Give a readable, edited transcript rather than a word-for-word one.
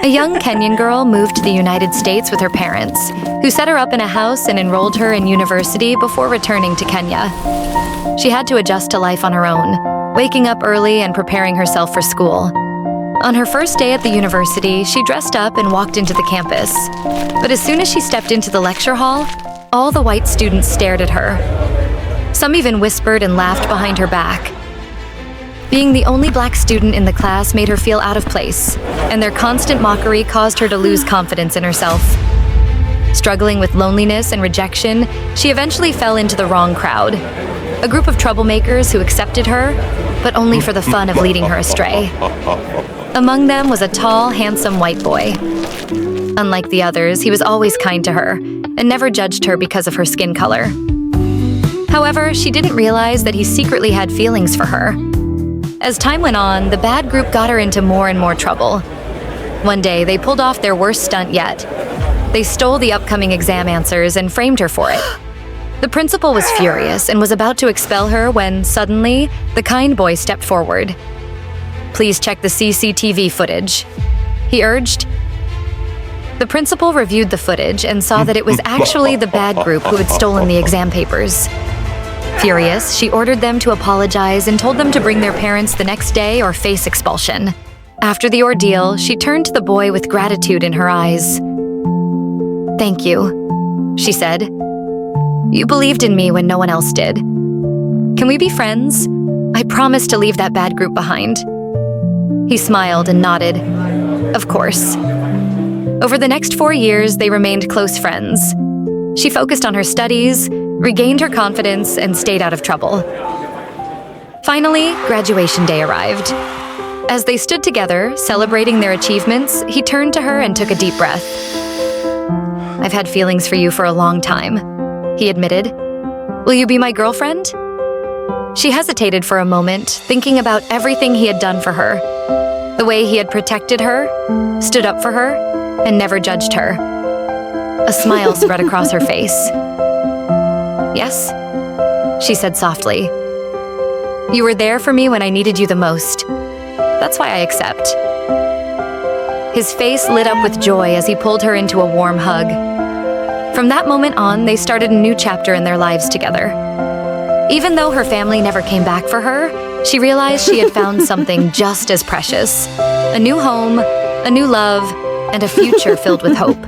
A young Kenyan girl moved to the United States with her parents, who set her up in a house and enrolled her in university before returning to Kenya. She had to adjust to life on her own, waking up early and preparing herself for school. On her first day at the university, she dressed up and walked into the campus. But as soon as she stepped into the lecture hall, all the white students stared at her. Some even whispered and laughed behind her back. Being the only black student in the class made her feel out of place, and their constant mockery caused her to lose confidence in herself. Struggling with loneliness and rejection, she eventually fell into the wrong crowd. A group of troublemakers who accepted her, but only for the fun of leading her astray. Among them was a tall, handsome white boy. Unlike the others, he was always kind to her, and never judged her because of her skin color. However, she didn't realize that he secretly had feelings for her. As time went on, the bad group got her into more and more trouble. One day, they pulled off their worst stunt yet. They stole the upcoming exam answers and framed her for it. The principal was furious and was about to expel her when, suddenly, the kind boy stepped forward. "Please check the CCTV footage," he urged. The principal reviewed the footage and saw that it was actually the bad group who had stolen the exam papers. Furious, she ordered them to apologize and told them to bring their parents the next day or face expulsion. After the ordeal, she turned to the boy with gratitude in her eyes. "Thank you," she said. "You believed in me when no one else did. Can we be friends? I promise to leave that bad group behind." He smiled and nodded. Of course. Over the next 4 years, they remained close friends. She focused on her studies, regained her confidence, and stayed out of trouble. Finally, graduation day arrived. As they stood together, celebrating their achievements, he turned to her and took a deep breath. "I've had feelings for you for a long time," he admitted. "Will you be my girlfriend?" She hesitated for a moment, thinking about everything he had done for her. The way he had protected her, stood up for her, and never judged her. A smile spread across her face. "Yes," she said softly. "You were there for me when I needed you the most. That's why I accept." His face lit up with joy as he pulled her into a warm hug. From that moment on, they started a new chapter in their lives together. Even though her family never came back for her, she realized she had found something just as precious. A new home, a new love, and a future filled with hope.